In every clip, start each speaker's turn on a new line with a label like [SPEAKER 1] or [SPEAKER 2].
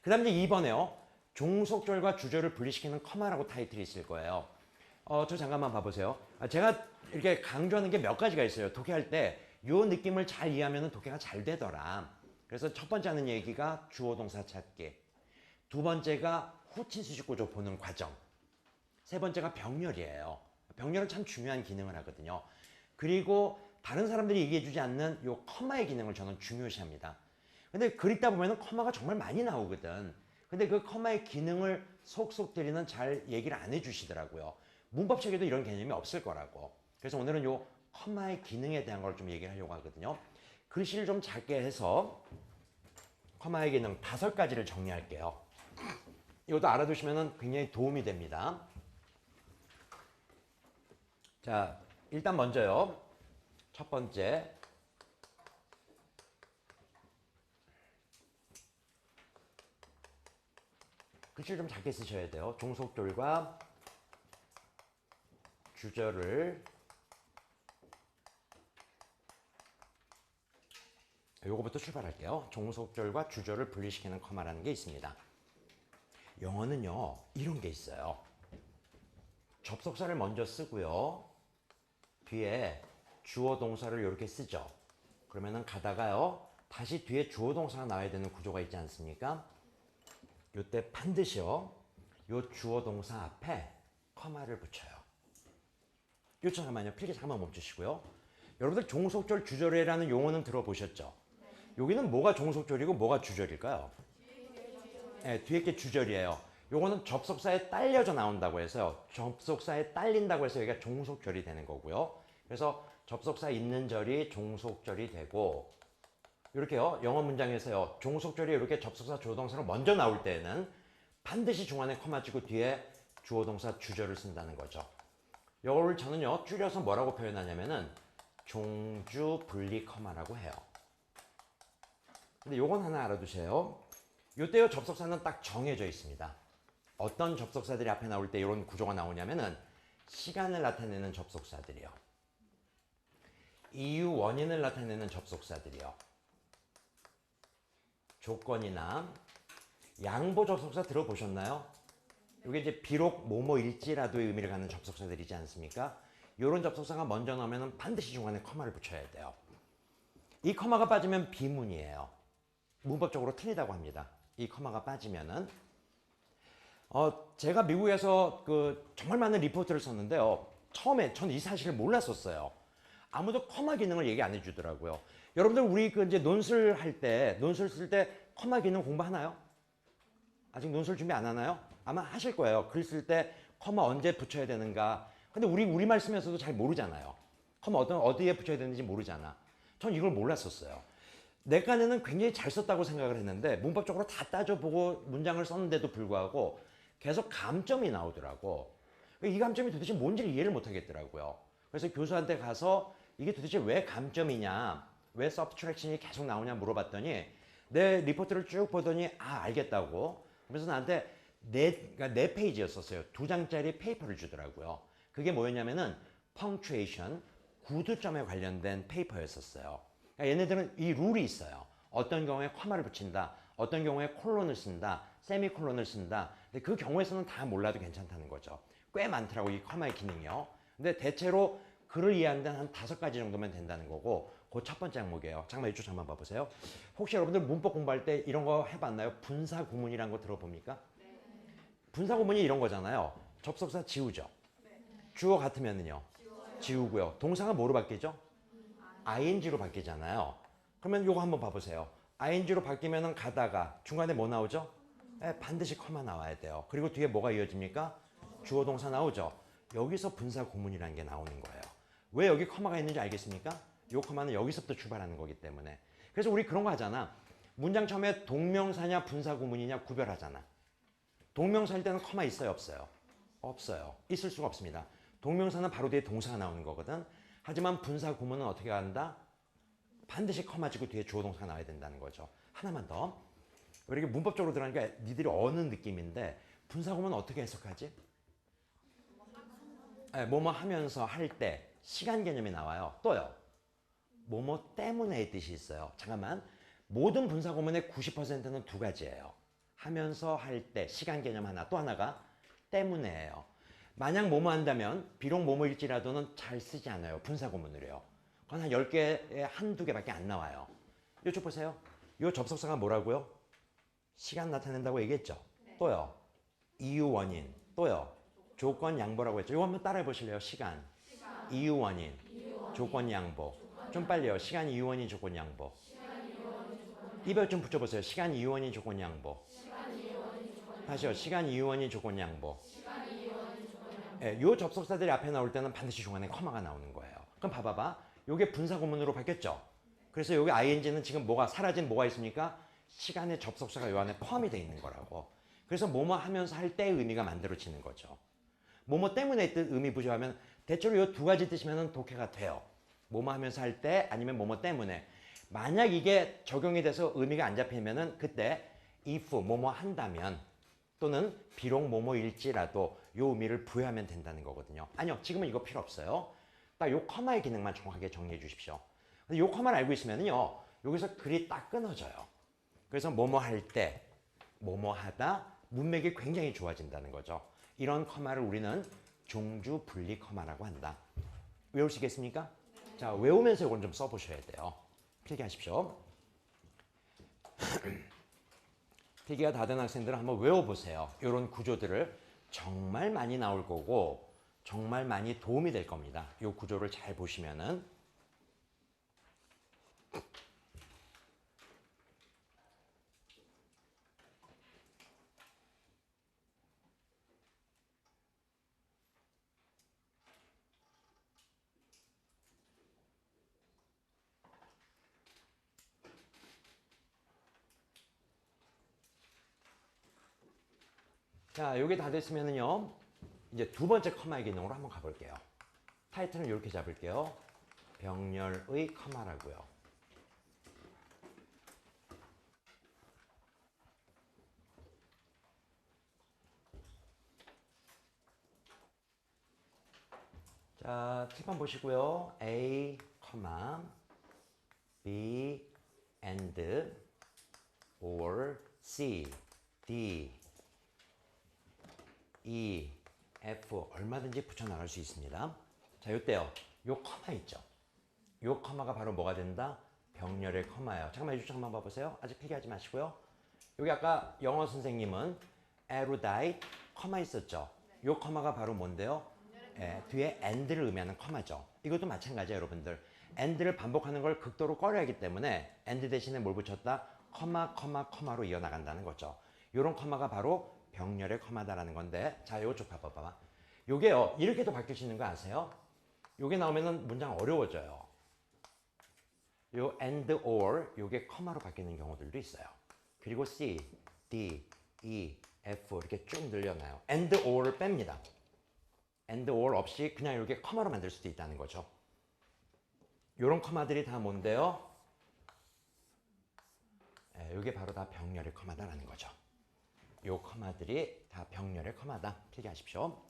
[SPEAKER 1] 그 다음 이제 2번에요. 종속절과 주절을 분리시키는 커마라고 타이틀이 있을 거예요. 저 잠깐만 봐보세요. 제가 이렇게 강조하는 게 몇 가지가 있어요. 독해할 때 이 느낌을 잘 이해하면 독해가 잘 되더라. 그래서 첫 번째 하는 얘기가 주어 동사 찾기. 두 번째가 후친 수식 구조 보는 과정. 세 번째가 병렬이에요. 병렬은 참 중요한 기능을 하거든요. 그리고 다른 사람들이 얘기해주지 않는 요 커마의 기능을 저는 중요시합니다. 근데 글 읽다 보면은 커마가 정말 많이 나오거든. 근데 그 커마의 기능을 속속들이는 잘 얘기를 안 해주시더라고요. 문법책에도 이런 개념이 없을 거라고. 그래서 오늘은 요 커마의 기능에 대한 걸 좀 얘기를 하려고 하거든요. 글씨를 좀 작게 해서 커마의 기능 5가지를 정리할게요. 이것도 알아두시면 굉장히 도움이 됩니다. 자, 일단 먼저요. 첫 번째. 글씨를 좀 작게 쓰셔야 돼요. 종속절과 주절을 요거부터 출발할게요. 종속절과 주절을 분리시키는 커마라는 게 있습니다. 영어는요, 이런 게 있어요. 접속사를 먼저 쓰고요. 뒤에 주어 동사를 이렇게 쓰죠. 그러면은 가다가요, 다시 뒤에 주어 동사가 나와야 되는 구조가 있지 않습니까? 요때 반드시요, 요 주어 동사 앞에 커마를 붙여요. 요 잠깐만요. 필기 잠깐만 멈추시고요. 여러분들 종속절 주절이라는 용어는 들어보셨죠? 여기는 뭐가 종속절이고 뭐가 주절일까요? 네, 뒤에 게 주절이에요. 요거는 접속사에 딸려져 나온다고 해서요. 접속사에 딸린다고 해서 여기가 종속절이 되는 거고요. 그래서 접속사 있는 절이 종속절이 되고, 이렇게요. 영어 문장에서요. 종속절이 이렇게 접속사 주어동사로 먼저 나올 때는 반드시 중간에 커마 찍고 뒤에 주어동사 주절을 쓴다는 거죠. 이거를 저는요. 줄여서 뭐라고 표현하냐면은 종주 분리 커마라고 해요. 근데 요건 하나 알아두세요. 요때요. 접속사는 딱 정해져 있습니다. 어떤 접속사들이 앞에 나올 때 이런 구조가 나오냐면은 시간을 나타내는 접속사들이요. 이유, 원인을 나타내는 접속사들이요. 조건이나 양보 접속사 들어보셨나요? 이게 이제 비록 뭐뭐일지라도의 의미를 갖는 접속사들이지 않습니까? 이런 접속사가 먼저 나오면 반드시 중간에 커마를 붙여야 돼요. 이 커마가 빠지면 비문이에요. 문법적으로 틀리다고 합니다. 이 커마가 빠지면은 제가 미국에서 정말 많은 리포트를 썼는데요. 처음에 저는 이 사실을 몰랐었어요. 아무도 커마 기능을 얘기 안 해주더라고요. 여러분들 우리 이제 논술 쓸 때 커마 기능 공부하나요? 아직 논술 준비 안 하나요? 아마 하실 거예요. 글 쓸 때 커마 언제 붙여야 되는가. 근데 우리말 쓰면서도 잘 모르잖아요. 커마 어디에 붙여야 되는지 모르잖아. 전 이걸 몰랐었어요. 내 깐에는 굉장히 잘 썼다고 생각을 했는데 문법적으로 다 따져보고 문장을 썼는데도 불구하고 계속 감점이 나오더라고. 이 감점이 도대체 뭔지를 이해를 못 하겠더라고요. 그래서 교수한테 가서 이게 도대체 왜 감점이냐, 왜 서브트랙션이 계속 나오냐 물어봤더니 내 리포트를 쭉 보더니 알겠다고. 그래서 나한테 그러니까 4페이지였었어요. 2장짜리 페이퍼를 주더라고요. 그게 뭐였냐면은 펑츄에이션, 구두점에 관련된 페이퍼였었어요. 그러니까 얘네들은 이 룰이 있어요. 어떤 경우에 커마를 붙인다, 어떤 경우에 콜론을 쓴다, 세미콜론을 쓴다. 근데 그 경우에서는 다 몰라도 괜찮다는 거죠. 꽤 많더라고 이 커마의 기능이요. 근데 대체로 글을 이해하는 데는 한 5가지 정도면 된다는 거고, 그 첫 번째 항목이에요. 잠깐만 이쪽 잠깐만 봐보세요. 혹시 여러분들 문법 공부할 때 이런 거 해봤나요? 분사 구문이라는 거 들어봅니까? 네. 분사 구문이 이런 거잖아요. 접속사 지우죠. 네. 주어 같으면은요. 지우고요. 동사가 뭐로 바뀌죠? ing로 바뀌잖아요. 그러면 요거 한번 봐보세요. ing로 바뀌면은 가다가 중간에 뭐 나오죠? 네, 반드시 커마 나와야 돼요. 그리고 뒤에 뭐가 이어집니까? 주어 동사 나오죠. 여기서 분사 구문이라는 게 나오는 거예요. 왜 여기 커마가 있는지 알겠습니까? 요 커마는 여기서부터 출발하는 거기 때문에. 그래서 우리 그런 거 하잖아. 문장 처음에 동명사냐 분사 구문이냐 구별하잖아. 동명사일 때는 커마 있어요, 없어요? 없어요. 있을 수가 없습니다. 동명사는 바로 뒤에 동사가 나오는 거거든. 하지만 분사 구문은 어떻게 한다? 반드시 커마 찍고 뒤에 주어 동사가 나와야 된다는 거죠. 하나만 더. 이렇게 문법적으로 들어가니까 니들이 어는 느낌인데 분사 구문은 어떻게 해석하지? 뭐뭐 하면서 할 때 시간 개념이 나와요. 또요. 뭐뭐 때문에의 뜻이 있어요. 잠깐만. 모든 분사 구문의 90%는 2가지예요. 하면서 할 때 시간 개념 하나 또 하나가 때문에예요. 만약 뭐뭐 한다면 비록 뭐뭐일지라도는 잘 쓰지 않아요. 분사구문으로요. 그건 한 10개에 한두 개밖에 안 나와요. 이쪽 보세요. 이 접속사가 뭐라고요? 시간 나타낸다고 얘기했죠. 또요. 이유 원인. 또요. 조건 양보라고 했죠. 이거 한번 따라해 보실래요? 시간. 이유 원인. 조건 양보. 좀 빨리요. 시간 이유 원인 조건 양보. 이별 좀 붙여보세요. 시간 이유 원인 조건 양보. 다시요. 시간 이유 원인 조건 양보. 예, 요 접속사들이 앞에 나올 때는 반드시 중간에 커마가 나오는 거예요. 그럼 봐봐봐. 요게 분사구문으로 바뀌었죠. 그래서 여기 ing는 지금 뭐가 사라진 뭐가 있습니까? 시간의 접속사가 요 안에 포함이 돼 있는 거라고. 그래서 뭐뭐 하면서 할 때의 의미가 만들어지는 거죠. 뭐뭐 때문에 뜻 의미 부여하면 대체로 요 두 가지 뜻이면 독해가 돼요. 뭐뭐 하면서 할 때 아니면 뭐뭐 때문에. 만약 이게 적용이 돼서 의미가 안 잡히면은 그때 if 뭐뭐 한다면 또는 비록 뭐뭐일지라도 요 의미를 부여하면 된다는 거거든요. 아니요, 지금은 이거 필요 없어요. 딱 요 커마의 기능만 정확하게 정리해 주십시오. 근데 요 커마를 알고 있으면요, 여기서 글이 딱 끊어져요. 그래서 뭐뭐 할 때, 뭐뭐 하다, 문맥이 굉장히 좋아진다는 거죠. 이런 커마를 우리는 종주 분리 커마라고 한다. 외우시겠습니까? 자, 외우면서 이건 좀 써보셔야 돼요. 필기하십시오. 필기가 다 된 학생들은 한번 외워보세요. 이런 구조들을 정말 많이 나올 거고 정말 많이 도움이 될 겁니다. 이 구조를 잘 보시면은. 자, 요게 다 됐으면은요, 이제 두 번째 커마의 기능으로 한번 가볼게요. 타이틀은 이렇게 잡을게요. 병렬의 커마라고요. 자, 팁만 보시고요. A, B, and, or, C, D, E, F 얼마든지 붙여나갈 수 있습니다. 자, 요때요. 요 커마 있죠. 요 커마가 바로 뭐가 된다? 병렬의 커마예요. 잠깐만 이쪽 한번 봐보세요. 아직 필기하지 마시고요. 여기 아까 영어 선생님은 erudite 커마 있었죠. 요 커마가 바로 뭔데요? 뒤에 and를 의미하는 커마죠. 이것도 마찬가지예요, 여러분들. and를 반복하는 걸 극도로 꺼려 하기 때문에 and 대신에 뭘 붙였다? 커마로 이어나간다는 거죠. 요런 커마가 바로 병렬의 커마다라는 건데, 자, 요쪽 봐봐봐. 요게요, 이렇게도 바뀔 수 있는 거 아세요? 요게 나오면은 문장 어려워져요. 요 and or 요게 커마로 바뀌는 경우들도 있어요. 그리고 C, D, E, F 이렇게 쭉 늘려놔요. and or를 뺍니다. and or 없이 그냥 이렇게 커마로 만들 수도 있다는 거죠. 요런 커마들이 다 뭔데요? 요게 바로 다 병렬의 커마다라는 거죠. 요 커마들이 다 병렬의 커마다. 필기하십시오.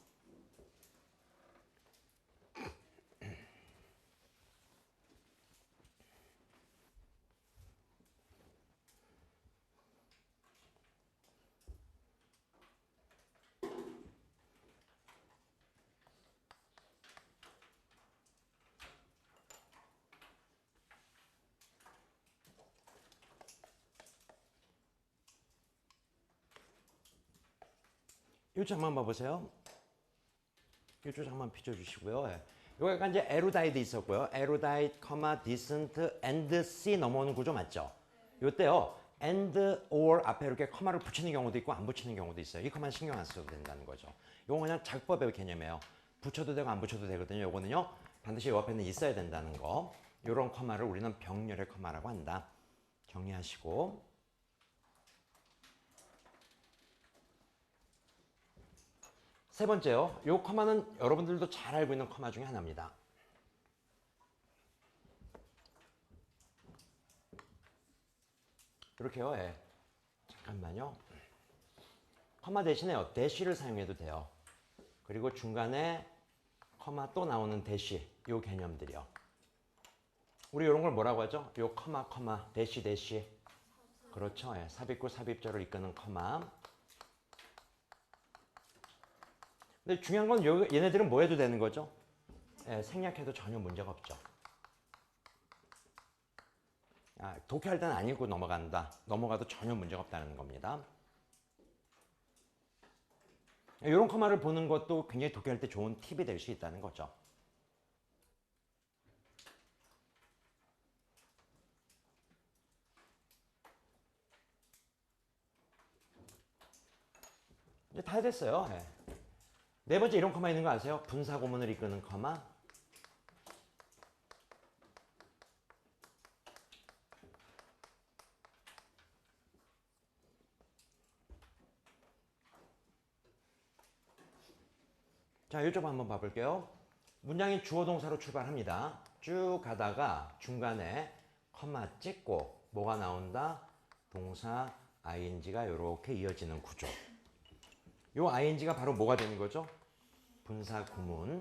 [SPEAKER 1] 이 장만 봐보세요. 이쪽 장만 비춰주시고요. 예. 여기 약간 이제 erudite 있었고요. erudite, decent, and C 넘어오는 구조 맞죠? 요때요. and or 앞에 이렇게 커마를 붙이는 경우도 있고 안 붙이는 경우도 있어요. 이 커마는 신경 안 써도 된다는 거죠. 요거 그냥 작법의 개념이에요. 붙여도 되고 안 붙여도 되거든요. 요거는요. 반드시 요 앞에는 있어야 된다는 거. 요런 커마를 우리는 병렬의 커마라고 한다. 정리하시고. 세 번째요. 요 커마는 여러분들도 잘 알고 있는 커마 중에 하나입니다. 이렇게요. 예. 잠깐만요. 커마 대신에요. 대시를 사용해도 돼요. 그리고 중간에 커마 또 나오는 대시. 요 개념들이요. 우리 이런 걸 뭐라고 하죠? 요 커마, 대시. 그렇죠. 예, 삽입구 삽입절을 이끄는 커마. 근데 중요한 건 얘네들은 뭐 해도 되는 거죠? 예, 생략해도 전혀 문제가 없죠. 독해할 때는 안 읽고 넘어간다. 넘어가도 전혀 문제가 없다는 겁니다. 이런 커마를 보는 것도 굉장히 독해할 때 좋은 팁이 될 수 있다는 거죠. 이제 다 됐어요. 예. 네 번째 이런 커마 있는 거 아세요? 분사구문을 이끄는 커마. 자, 이쪽 한번 봐볼게요. 문장이 주어 동사로 출발합니다. 쭉 가다가 중간에 커마 찍고 뭐가 나온다? 동사 ing가 이렇게 이어지는 구조. 이 ing가 바로 뭐가 되는 거죠? 분사 구문.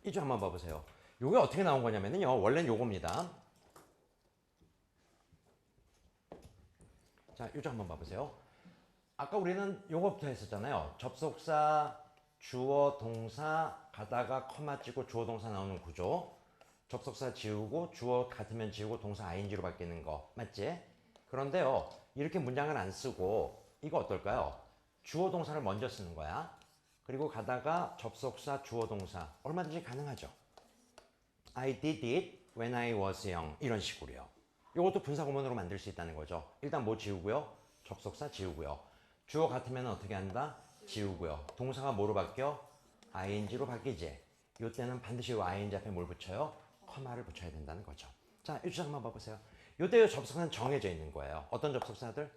[SPEAKER 1] 이쪽 한번 봐보세요. 이게 어떻게 나온 거냐면요. 원래는 요겁니다. 자, 이쪽 한번 봐보세요. 아까 우리는 요거부터 했었잖아요. 접속사, 주어, 동사 가다가 커마 찍고 주어, 동사 나오는 구조. 접속사 지우고 주어 같으면 지우고 동사 ing로 바뀌는 거. 맞지? 그런데요. 이렇게 문장을 안 쓰고 이거 어떨까요? 주어, 동사를 먼저 쓰는 거야. 그리고 가다가 접속사, 주어, 동사 얼마든지 가능하죠. I did it when I was young. 이런 식으로요. 이것도 분사구문으로 만들 수 있다는 거죠. 일단 뭐 지우고요? 접속사 지우고요. 주어 같으면 어떻게 한다? 지우고요. 동사가 뭐로 바뀌어? ing로 바뀌지. 이때는 반드시 이 ing 앞에 뭘 붙여요? 커마를 붙여야 된다는 거죠. 자, 이 주장 한번 봐보세요. 이때 접속사는 정해져 있는 거예요. 어떤 접속사들?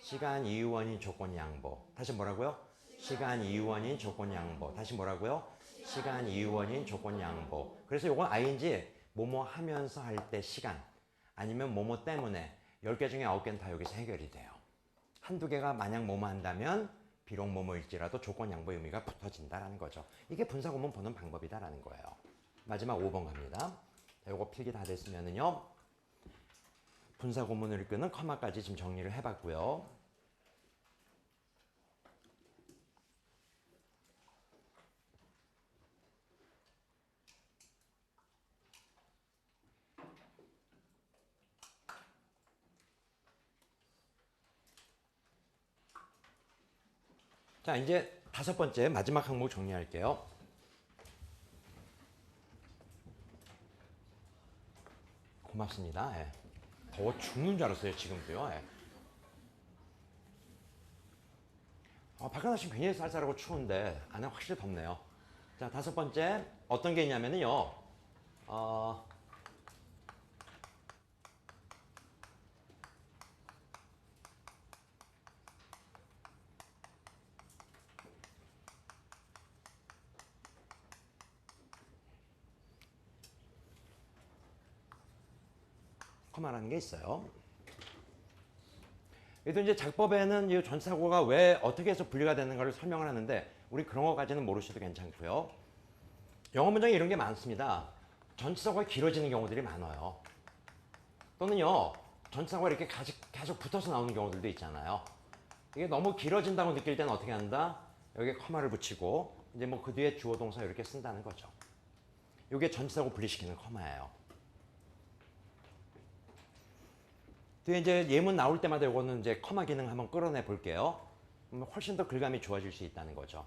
[SPEAKER 1] 시간, 이유, 원인, 조건, 양보. 다시 뭐라고요? 시간, 이유, 원인, 조건, 양보. 다시 뭐라고요? 시간, 이유, 원인, 조건, 양보. 그래서 이건 ing 뭐뭐 하면서 할 때 시간 아니면 뭐뭐 때문에 10개 중에 9개는 다 여기서 해결이 돼요. 한두 개가 만약 뭐뭐 한다면 비록 뭐뭐일지라도 조건, 양보의 의미가 붙어진다라는 거죠. 이게 분사구문 보는 방법이다라는 거예요. 마지막 5번 갑니다. 자, 요거 필기 다 됐으면은요. 분사구문을 이끄는 커마까지 지금 정리를 해봤고요. 자, 이제 5번째 마지막 항목 정리할게요. 고맙습니다. 예. 더워 죽는 줄 알았어요, 지금도요. 예. 바깥 날씨는 굉장히 쌀쌀하고 추운데 안에 확실히 덥네요. 자, 5번째 어떤 게 있냐면요. 커마라는 게 있어요. 그래도 이제 작법에는 이 전치사고가 왜 어떻게 해서 분리가 되는가를 설명을 하는데 우리 그런 거까지는 모르셔도 괜찮고요. 영어 문장에 이런 게 많습니다. 전치사고가 길어지는 경우들이 많아요. 또는요. 전치사고가 이렇게 계속 붙어서 나오는 경우들도 있잖아요. 이게 너무 길어진다고 느낄 때는 어떻게 한다? 여기에 커마를 붙이고 이제 뭐 그 뒤에 주어 동사 이렇게 쓴다는 거죠. 이게 전치사고 분리시키는 커마예요. 뒤에 이제 예문 나올 때마다 이거는 이제 커마 기능 한번 끌어내 볼게요. 훨씬 더 글감이 좋아질 수 있다는 거죠.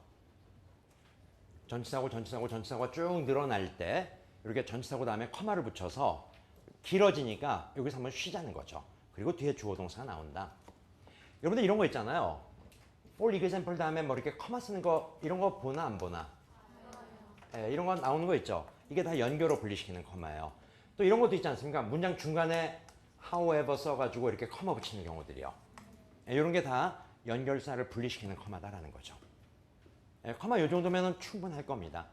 [SPEAKER 1] 전치사고가 쭉 늘어날 때 이렇게 전치사고 다음에 커마를 붙여서 길어지니까 여기서 한번 쉬자는 거죠. 그리고 뒤에 주어 동사가 나온다. 여러분들 이런 거 있잖아요. for example 다음에 뭐 이렇게 커마 쓰는 거 이런 거 보나 안 보나? 네, 이런 거 나오는 거 있죠. 이게 다 연결어 분리시키는 커마예요. 또 이런 것도 있지 않습니까? 문장 중간에 however 써가지고 이렇게 커마 붙이는 경우들이요. 이런 게 다 연결사를 분리시키는 커마다라는 거죠. 커마 이 정도면 충분할 겁니다.